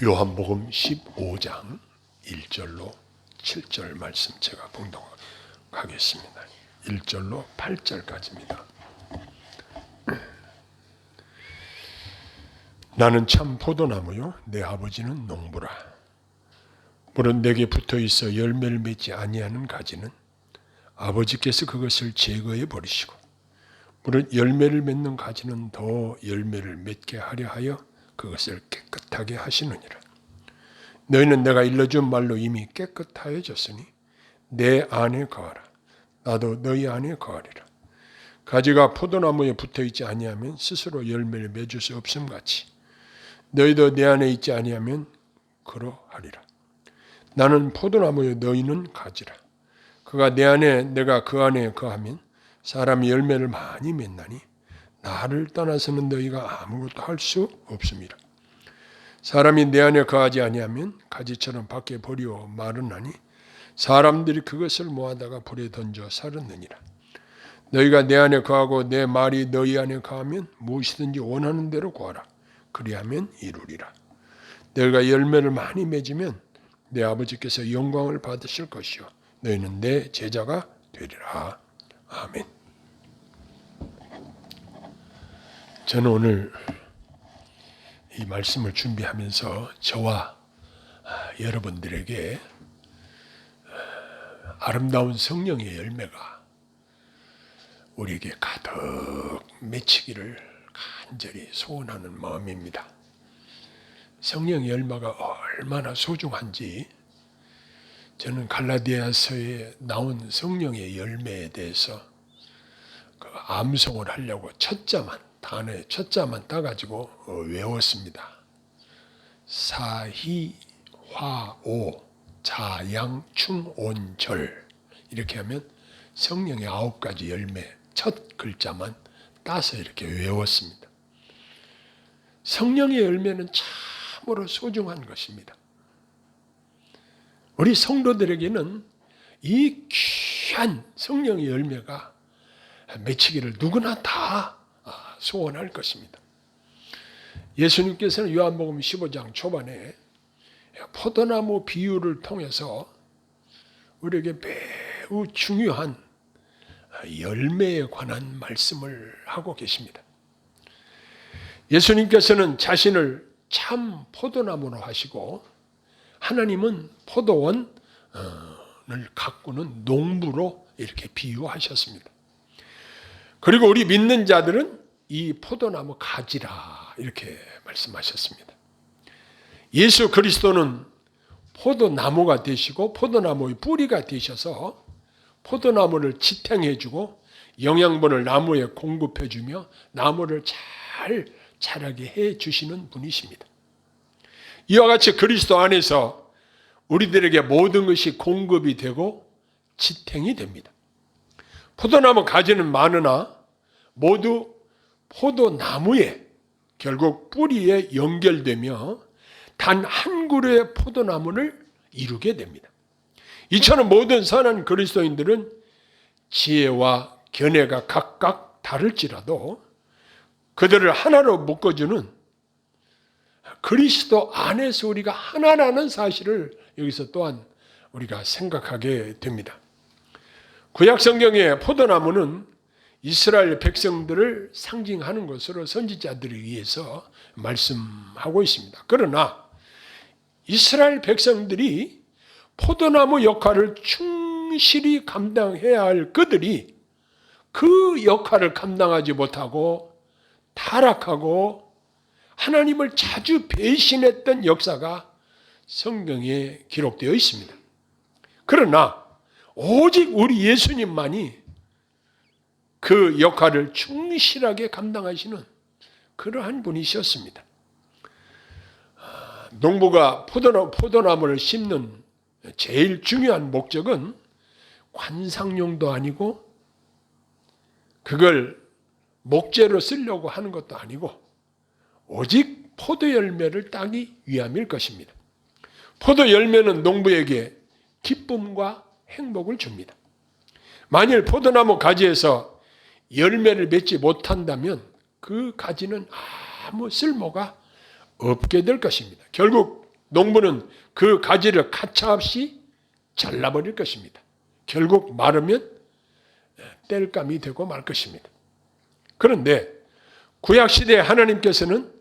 요한복음 15장 1절로 7절 말씀 제가 봉독하겠습니다. 1절로 8절까지입니다. 나는 참 포도나무요 내 아버지는 농부라. 물은 내게 붙어있어 열매를 맺지 아니하는 가지는 아버지께서 그것을 제거해 버리시고, 물은 열매를 맺는 가지는 더 열매를 맺게 하려 하여 그것을 깨끗하게 하시느니라. 너희는 내가 일러준 말로 이미 깨끗하여졌으니 내 안에 거하라. 나도 너희 안에 거하리라. 가지가 포도나무에 붙어있지 아니하면 스스로 열매를 맺을 수 없음 같이 너희도 내 안에 있지 아니하면 그러하리라. 나는 포도나무요 너희는 가지라. 그가 내 안에 내가 그 안에 거하면 사람이 열매를 많이 맺나니 나를 떠나서는 너희가 아무것도 할 수 없습니다. 사람이 내 안에 거하지 아니하면 가지처럼 밖에 버리어 마르나니 사람들이 그것을 모아다가 불에 던져 살았느니라. 너희가 내 안에 거하고 내 말이 너희 안에 거하면 무엇이든지 원하는 대로 구하라. 그리하면 이루리라. 너희가 열매를 많이 맺으면 내 아버지께서 영광을 받으실 것이요 너희는 내 제자가 되리라. 아멘. 저는 오늘 이 말씀을 준비하면서 저와 여러분들에게 아름다운 성령의 열매가 우리에게 가득 맺히기를 간절히 소원하는 마음입니다. 성령의 열매가 얼마나 소중한지 저는 갈라디아서에 나온 성령의 열매에 대해서 암송을 하려고 단어의 첫자만 따가지고 외웠습니다. 사희화오 자양충온절 이렇게 하면 성령의 9가지 열매 첫 글자만 따서 이렇게 외웠습니다. 성령의 열매는 참으로 소중한 것입니다. 우리 성도들에게는 이 귀한 성령의 열매가 맺히기를 누구나 다 소원할 것입니다. 예수님께서는 요한복음 15장 초반에 포도나무 비유를 통해서 우리에게 매우 중요한 열매에 관한 말씀을 하고 계십니다. 예수님께서는 자신을 참 포도나무로 하시고 하나님은 포도원을 가꾸는 농부로 이렇게 비유하셨습니다. 그리고 우리 믿는 자들은 이 포도나무 가지라 이렇게 말씀하셨습니다. 예수 그리스도는 포도나무가 되시고 포도나무의 뿌리가 되셔서 포도나무를 지탱해주고 영양분을 나무에 공급해주며 나무를 잘 자라게 해주시는 분이십니다. 이와 같이 그리스도 안에서 우리들에게 모든 것이 공급이 되고 지탱이 됩니다. 포도나무 가지는 많으나 모두 포도나무에 결국 뿌리에 연결되며 단 한 그루의 포도나무를 이루게 됩니다. 이처럼 모든 선한 그리스도인들은 지혜와 견해가 각각 다를지라도 그들을 하나로 묶어주는 그리스도 안에서 우리가 하나라는 사실을 여기서 또한 우리가 생각하게 됩니다. 구약 성경의 포도나무는 이스라엘 백성들을 상징하는 것으로 선지자들에 의해서 말씀하고 있습니다. 그러나 이스라엘 백성들이 포도나무 역할을 충실히 감당해야 할 그들이 그 역할을 감당하지 못하고 타락하고 하나님을 자주 배신했던 역사가 성경에 기록되어 있습니다. 그러나 오직 우리 예수님만이 그 역할을 충실하게 감당하시는 그러한 분이셨습니다. 농부가 포도나무를 심는 제일 중요한 목적은 관상용도 아니고 그걸 목재로 쓰려고 하는 것도 아니고 오직 포도 열매를 따기 위함일 것입니다. 포도 열매는 농부에게 기쁨과 행복을 줍니다. 만일 포도나무 가지에서 열매를 맺지 못한다면 그 가지는 아무 쓸모가 없게 될 것입니다. 결국 농부는 그 가지를 가차없이 잘라버릴 것입니다. 결국 마르면 땔감이 되고 말 것입니다. 그런데 구약시대에 하나님께서는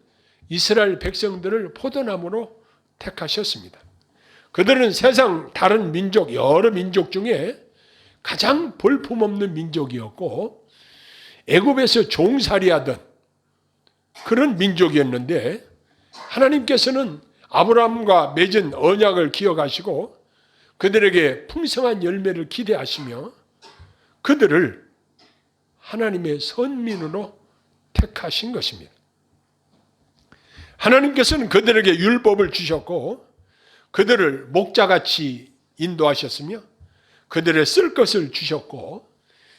이스라엘 백성들을 포도나무로 택하셨습니다. 그들은 세상 다른 민족, 여러 민족 중에 가장 볼품없는 민족이었고 애굽에서 종살이하던 그런 민족이었는데 하나님께서는 아브라함과 맺은 언약을 기억하시고 그들에게 풍성한 열매를 기대하시며 그들을 하나님의 선민으로 택하신 것입니다. 하나님께서는 그들에게 율법을 주셨고 그들을 목자같이 인도하셨으며 그들의 쓸 것을 주셨고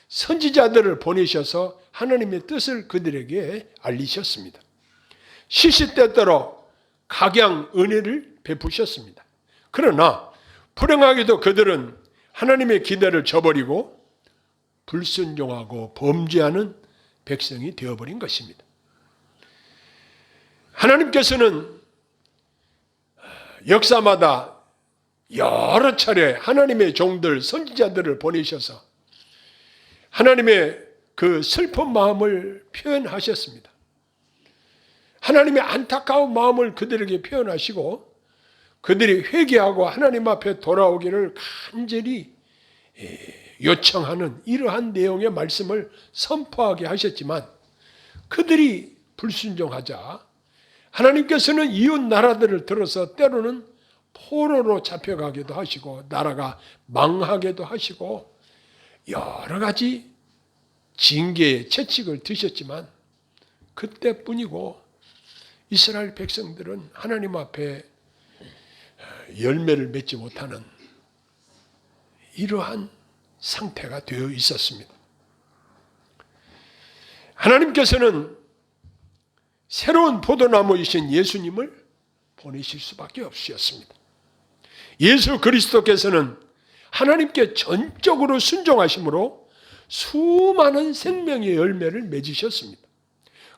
선지자들을 보내셔서 하나님의 뜻을 그들에게 알리셨습니다. 시시때때로 각양 은혜를 베푸셨습니다. 그러나 불행하게도 그들은 하나님의 기대를 저버리고 불순종하고 범죄하는 백성이 되어버린 것입니다. 하나님께서는 역사마다 여러 차례 하나님의 종들, 선지자들을 보내셔서 하나님의 그 슬픈 마음을 표현하셨습니다. 하나님의 안타까운 마음을 그들에게 표현하시고 그들이 회개하고 하나님 앞에 돌아오기를 간절히 요청하는 이러한 내용의 말씀을 선포하게 하셨지만 그들이 불순종하자 하나님께서는 이웃 나라들을 들어서 때로는 포로로 잡혀가기도 하시고 나라가 망하게도 하시고 여러 가지 징계의 채찍을 드셨지만 그때뿐이고 이스라엘 백성들은 하나님 앞에 열매를 맺지 못하는 이러한 상태가 되어 있었습니다. 하나님께서는 새로운 포도나무이신 예수님을 보내실 수밖에 없으셨습니다. 예수 그리스도께서는 하나님께 전적으로 순종하심으로 수많은 생명의 열매를 맺으셨습니다.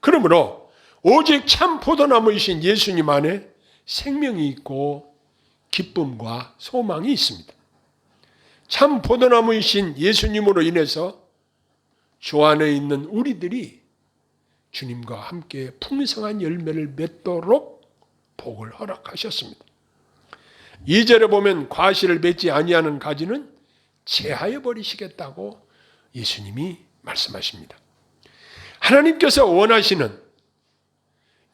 그러므로 오직 참 포도나무이신 예수님 안에 생명이 있고 기쁨과 소망이 있습니다. 참 포도나무이신 예수님으로 인해서 주 안에 있는 우리들이 주님과 함께 풍성한 열매를 맺도록 복을 허락하셨습니다. 2절에 보면 과실을 맺지 아니하는 가지는 제하여 버리시겠다고 예수님이 말씀하십니다. 하나님께서 원하시는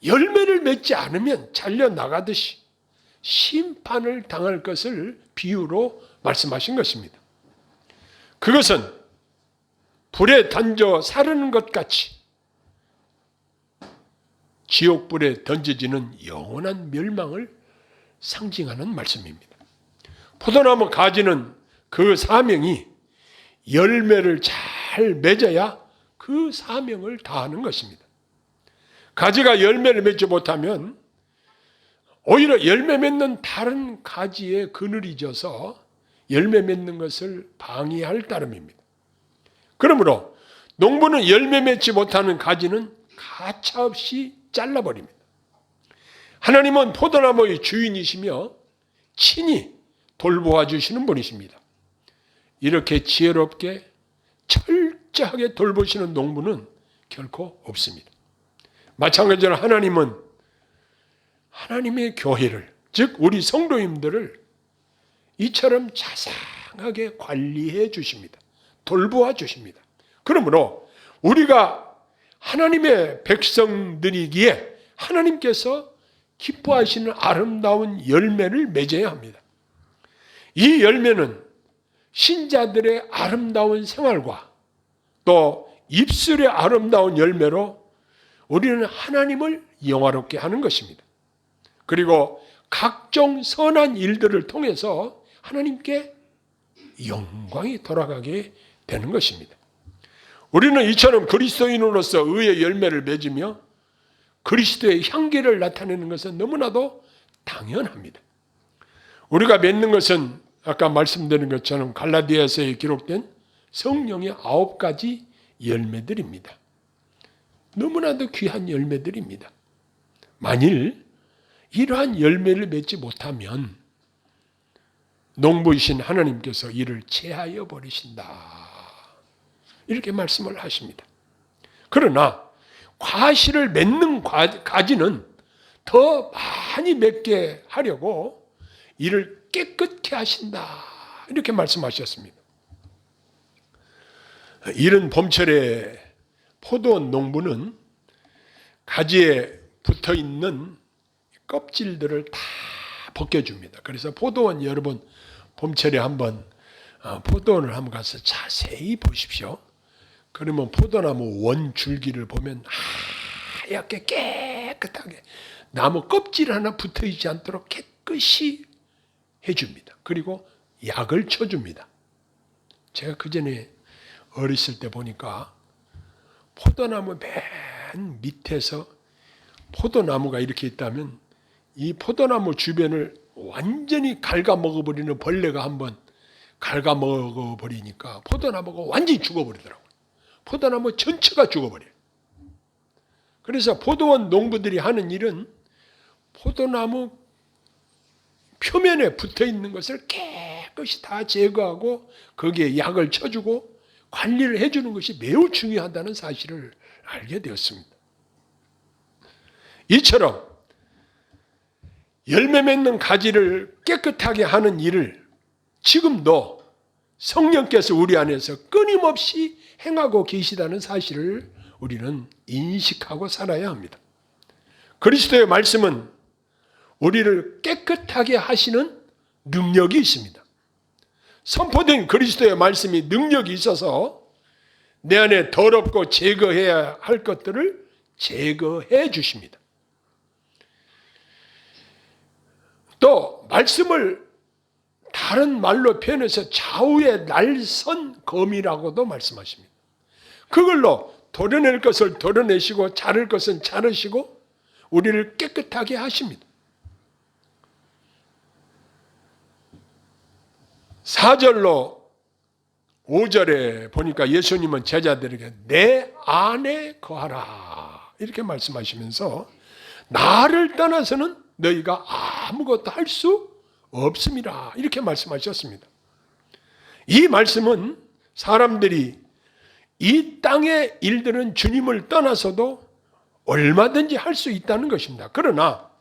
열매를 맺지 않으면 잘려나가듯이 심판을 당할 것을 비유로 말씀하신 것입니다. 그것은 불에 던져 사르는 것 같이 지옥불에 던져지는 영원한 멸망을 상징하는 말씀입니다. 포도나무 가지는 그 사명이 열매를 잘 맺어야 그 사명을 다하는 것입니다. 가지가 열매를 맺지 못하면 오히려 열매 맺는 다른 가지에 그늘이 져서 열매 맺는 것을 방해할 따름입니다. 그러므로 농부는 열매 맺지 못하는 가지는 가차없이 잘라버립니다. 하나님은 포도나무의 주인이시며 친히 돌보아 주시는 분이십니다. 이렇게 지혜롭게 철저하게 돌보시는 농부는 결코 없습니다. 마찬가지로 하나님은 하나님의 교회를, 즉 우리 성도님들을 이처럼 자상하게 관리해 주십니다. 돌보아 주십니다. 그러므로 우리가 하나님의 백성들이기에 하나님께서 기뻐하시는 아름다운 열매를 맺어야 합니다. 이 열매는 신자들의 아름다운 생활과 또 입술의 아름다운 열매로 우리는 하나님을 영화롭게 하는 것입니다. 그리고 각종 선한 일들을 통해서 하나님께 영광이 돌아가게 되는 것입니다. 우리는 이처럼 그리스도인으로서 의의 열매를 맺으며 그리스도의 향기를 나타내는 것은 너무나도 당연합니다. 우리가 맺는 것은 아까 말씀드린 것처럼 갈라디아서에 기록된 성령의 9가지 열매들입니다. 너무나도 귀한 열매들입니다. 만일 이러한 열매를 맺지 못하면 농부이신 하나님께서 이를 제하여 버리신다. 이렇게 말씀을 하십니다. 그러나 과실을 맺는 가지는 더 많이 맺게 하려고 이를 깨끗게 하신다. 이렇게 말씀하셨습니다. 이른 봄철에 포도원 농부는 가지에 붙어있는 껍질들을 다 벗겨줍니다. 그래서 포도원 여러분 봄철에 한번 포도원을 한번 가서 자세히 보십시오. 그러면 포도나무 원 줄기를 보면 하얗게 깨끗하게 나무 껍질 하나 붙어있지 않도록 깨끗이 해줍니다. 그리고 약을 쳐줍니다. 제가 그전에 어렸을 때 보니까 포도나무 맨 밑에서 포도나무가 이렇게 있다면 이 포도나무 주변을 완전히 갉아먹어버리는 벌레가 한번 갉아먹어버리니까 포도나무가 완전히 죽어버리더라고요. 포도나무 전체가 죽어버려요. 그래서 포도원 농부들이 하는 일은 포도나무 표면에 붙어있는 것을 깨끗이 다 제거하고 거기에 약을 쳐주고 관리를 해주는 것이 매우 중요하다는 사실을 알게 되었습니다. 이처럼 열매 맺는 가지를 깨끗하게 하는 일을 지금도 성령께서 우리 안에서 끊임없이 행하고 계시다는 사실을 우리는 인식하고 살아야 합니다. 그리스도의 말씀은 우리를 깨끗하게 하시는 능력이 있습니다. 선포된 그리스도의 말씀이 능력이 있어서 내 안에 더럽고 제거해야 할 것들을 제거해 주십니다. 또 말씀을 다른 말로 표현해서 좌우의 날선 검이라고도 말씀하십니다. 그걸로 도려낼 것을 도려내시고 자를 것은 자르시고 우리를 깨끗하게 하십니다. 4절로 5절에 보니까 예수님은 제자들에게 내 안에 거하라 이렇게 말씀하시면서 나를 떠나서는 너희가 아무것도 할 수 없습니다. 이렇게 말씀하셨습니다. 이 말씀은 사람들이 이 땅의 일들은 주님을 떠나서도 얼마든지 할 수 있다는 것입니다. 그러나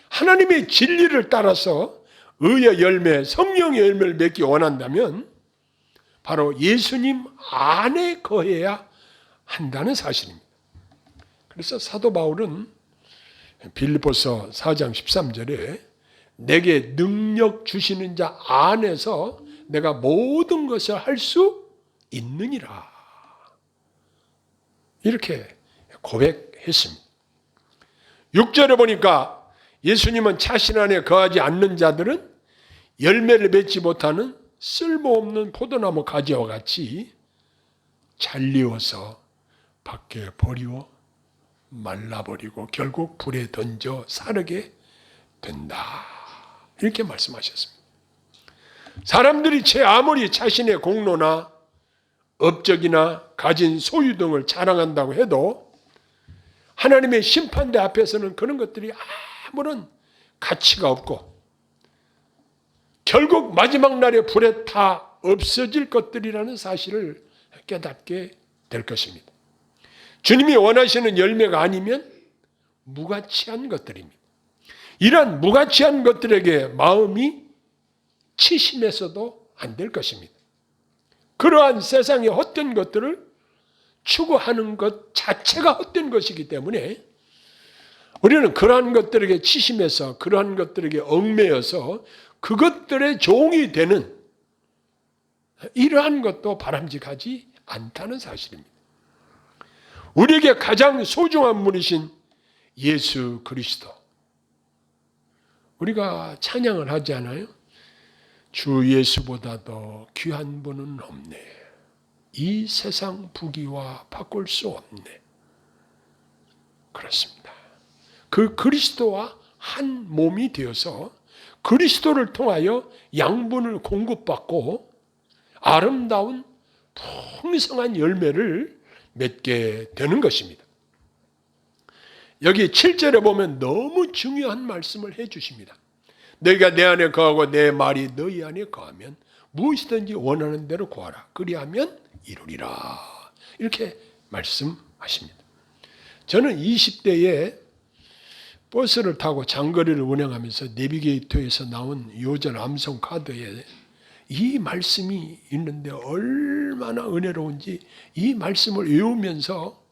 하나님의 진리를 따라서 의의 열매, 성령의 열매를 맺기 원한다면 바로 예수님 안에 거해야 한다는 사실입니다. 그래서 사도 바울은 빌립보서 4장 13절에 내게 능력 주시는 자 안에서 내가 모든 것을 할 수 있느니라 이렇게 고백했습니다. 6절에 보니까 예수님은 자신 안에 거하지 않는 자들은 열매를 맺지 못하는 쓸모없는 포도나무 가지와 같이 잘리워서 밖에 버리워 말라버리고 결국 불에 던져 사르게 된다. 이렇게 말씀하셨습니다. 사람들이 아무리 자신의 공로나 업적이나 가진 소유 등을 자랑한다고 해도 하나님의 심판대 앞에서는 그런 것들이 아무런 가치가 없고 결국 마지막 날에 불에 다 없어질 것들이라는 사실을 깨닫게 될 것입니다. 주님이 원하시는 열매가 아니면 무가치한 것들입니다. 이러한 무가치한 것들에게 마음이 치심해서도 안 될 것입니다. 그러한 세상의 헛된 것들을 추구하는 것 자체가 헛된 것이기 때문에 우리는 그러한 것들에게 치심해서 그러한 것들에게 얽매여서 그것들의 종이 되는 이러한 것도 바람직하지 않다는 사실입니다. 우리에게 가장 소중한 분이신 예수 그리스도. 우리가 찬양을 하지 않아요? 주 예수보다도 귀한 분은 없네. 이 세상 부귀와 바꿀 수 없네. 그렇습니다. 그 그리스도와 한 몸이 되어서 그리스도를 통하여 양분을 공급받고 아름다운 풍성한 열매를 맺게 되는 것입니다. 여기 7절에 보면 너무 중요한 말씀을 해 주십니다. 너희가 내 안에 거하고 내 말이 너희 안에 거하면 무엇이든지 원하는 대로 구하라. 그리하면 이루리라. 이렇게 말씀하십니다. 저는 20대에 버스를 타고 장거리를 운행하면서 내비게이터에서 나온 요절 암송 카드에 이 말씀이 있는데 얼마나 은혜로운지 이 말씀을 외우면서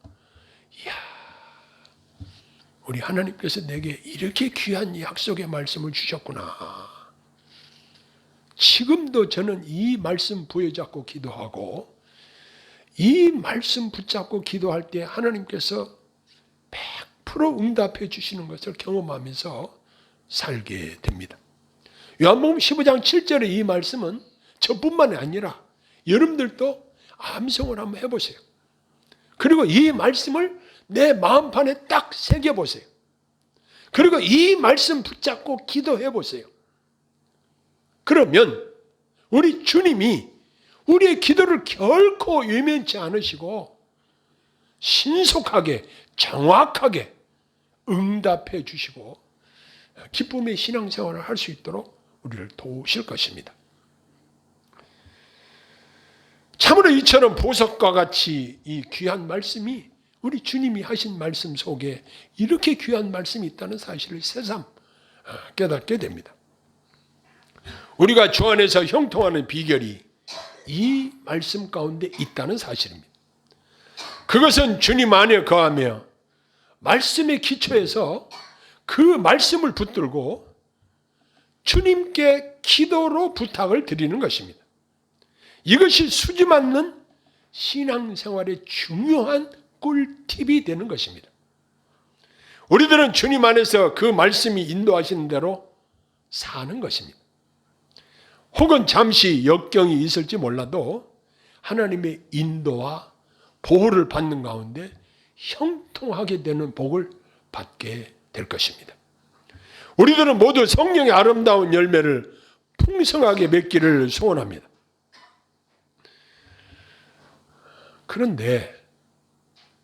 이야, 우리 하나님께서 내게 이렇게 귀한 약속의 말씀을 주셨구나. 지금도 저는 이 말씀 부여잡고 기도하고 이 말씀 붙잡고 기도할 때 하나님께서 100% 응답해 주시는 것을 경험하면서 살게 됩니다. 요한복음 15장 7절의 이 말씀은 저뿐만이 아니라 여러분들도 암송을 한번 해보세요. 그리고 이 말씀을 내 마음판에 딱 새겨보세요. 그리고 이 말씀 붙잡고 기도해보세요. 그러면 우리 주님이 우리의 기도를 결코 외면치 않으시고 신속하게 정확하게 응답해 주시고 기쁨의 신앙생활을 할 수 있도록 우리를 도우실 것입니다. 참으로 이처럼 보석과 같이 이 귀한 말씀이 우리 주님이 하신 말씀 속에 이렇게 귀한 말씀이 있다는 사실을 새삼 깨닫게 됩니다. 우리가 주 안에서 형통하는 비결이 이 말씀 가운데 있다는 사실입니다. 그것은 주님 안에 거하며 말씀의 기초에서 그 말씀을 붙들고 주님께 기도로 부탁을 드리는 것입니다. 이것이 수지 맞는 신앙생활의 중요한 꿀팁이 되는 것입니다. 우리들은 주님 안에서 그 말씀이 인도하시는 대로 사는 것입니다. 혹은 잠시 역경이 있을지 몰라도 하나님의 인도와 보호를 받는 가운데 형통하게 되는 복을 받게 될 것입니다. 우리들은 모두 성령의 아름다운 열매를 풍성하게 맺기를 소원합니다. 그런데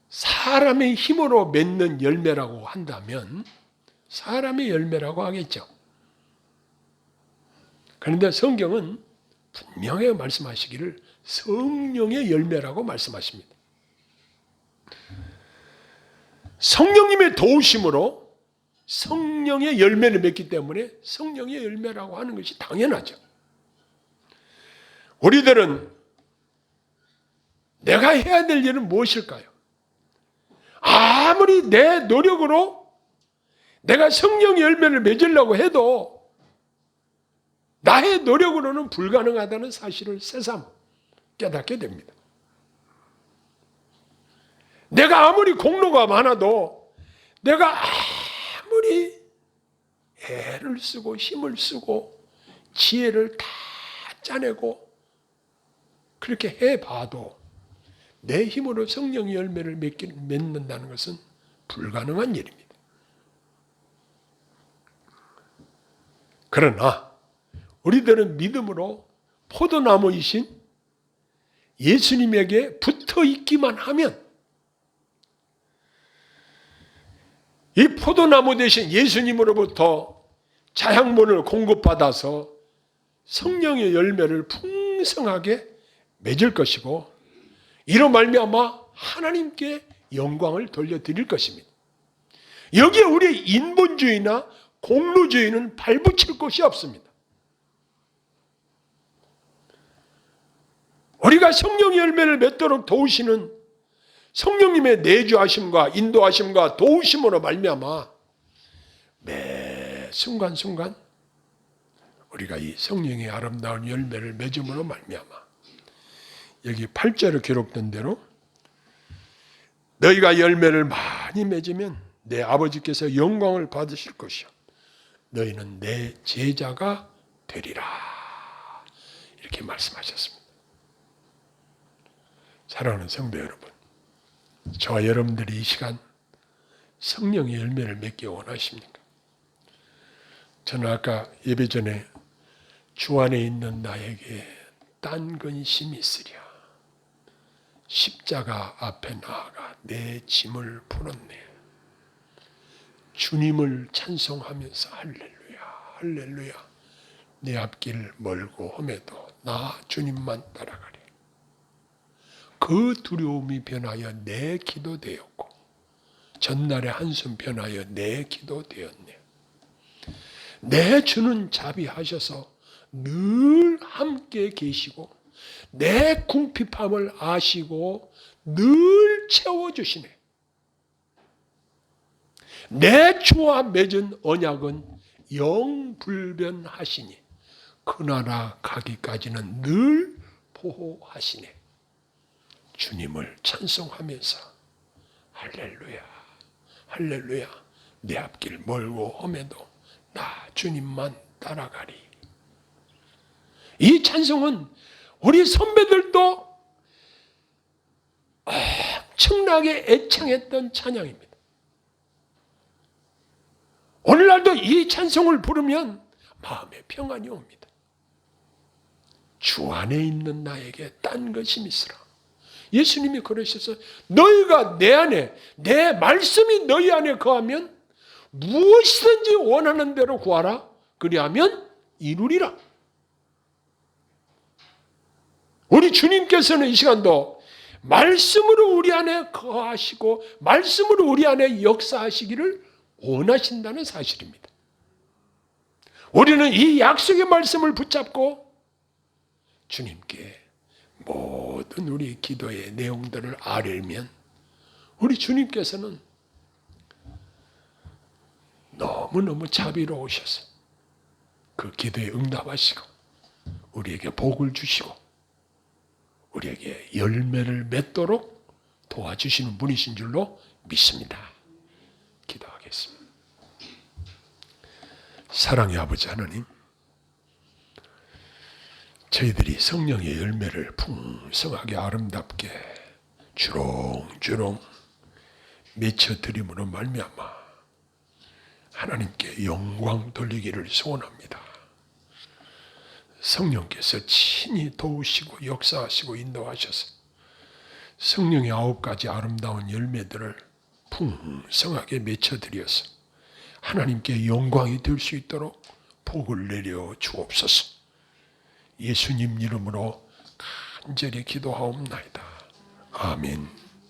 사람의 힘으로 맺는 열매라고 한다면 사람의 열매라고 하겠죠. 그런데 성경은 분명히 말씀하시기를 성령의 열매라고 말씀하십니다. 성령님의 도우심으로 성령의 열매를 맺기 때문에 성령의 열매라고 하는 것이 당연하죠. 우리들은 내가 해야 될 일은 무엇일까요? 아무리 내 노력으로 내가 성령의 열매를 맺으려고 해도 나의 노력으로는 불가능하다는 사실을 새삼 깨닫게 됩니다. 내가 아무리 공로가 많아도 내가 아무리 애를 쓰고 힘을 쓰고 지혜를 다 짜내고 그렇게 해봐도 내 힘으로 성령의 열매를 맺는다는 것은 불가능한 일입니다. 그러나 우리들은 믿음으로 포도나무이신 예수님에게 붙어 있기만 하면 이 포도나무 대신 예수님으로부터 자양분을 공급받아서 성령의 열매를 풍성하게 맺을 것이고 이로 말미암아 하나님께 영광을 돌려드릴 것입니다. 여기에 우리의 인본주의나 공로주의는 발붙일 곳이 없습니다. 우리가 성령의 열매를 맺도록 도우시는 성령님의 내주하심과 인도하심과 도우심으로 말미암아 매 순간순간 우리가 이 성령의 아름다운 열매를 맺음으로 말미암아 여기 8절에 기록된 대로 너희가 열매를 많이 맺으면 내 아버지께서 영광을 받으실 것이요 너희는 내 제자가 되리라 이렇게 말씀하셨습니다. 사랑하는 성도 여러분, 저와 여러분들이 이 시간 성령의 열매를 맺기 원하십니까? 저는 아까 예배 전에 주 안에 있는 나에게 딴 근심이 있으랴 십자가 앞에 나아가 내 짐을 풀었네. 주님을 찬송하면서 할렐루야 할렐루야 내 앞길 멀고 험해도 나 주님만 따라가리. 그 두려움이 변하여 내 기도 되었고 전날의 한숨 변하여 내 기도 되었네. 내 주는 자비하셔서 늘 함께 계시고 내 궁핍함을 아시고 늘 채워주시네. 내 주와 맺은 언약은 영불변하시니 그 나라 가기까지는 늘 보호하시네. 주님을 찬송하면서 할렐루야 할렐루야 내 앞길 멀고 험해도 나 주님만 따라가리. 이 찬송은 우리 선배들도 엄청나게 애창했던 찬양입니다. 오늘날도 이 찬송을 부르면 마음에 평안이 옵니다. 주 안에 있는 나에게 딴 것이 있으라. 예수님이 그러셔서 너희가 내 안에 내 말씀이 너희 안에 거하면 무엇이든지 원하는 대로 구하라. 그리하면 이루리라. 우리 주님께서는 이 시간도 말씀으로 우리 안에 거하시고 말씀으로 우리 안에 역사하시기를 원하신다는 사실입니다. 우리는 이 약속의 말씀을 붙잡고 주님께 모든 우리 기도의 내용들을 아뢰면 우리 주님께서는 너무너무 자비로우셔서 그 기도에 응답하시고 우리에게 복을 주시고 우리에게 열매를 맺도록 도와주시는 분이신 줄로 믿습니다. 기도하겠습니다. 사랑의 아버지 하나님, 저희들이 성령의 열매를 풍성하게 아름답게 주렁주렁 맺혀드림으로 말미암아 하나님께 영광 돌리기를 소원합니다. 성령께서 친히 도우시고 역사하시고 인도하셔서 성령의 9가지 아름다운 열매들을 풍성하게 맺혀드려서 하나님께 영광이 될 수 있도록 복을 내려 주옵소서. 예수님 이름으로 간절히 기도하옵나이다. 아멘.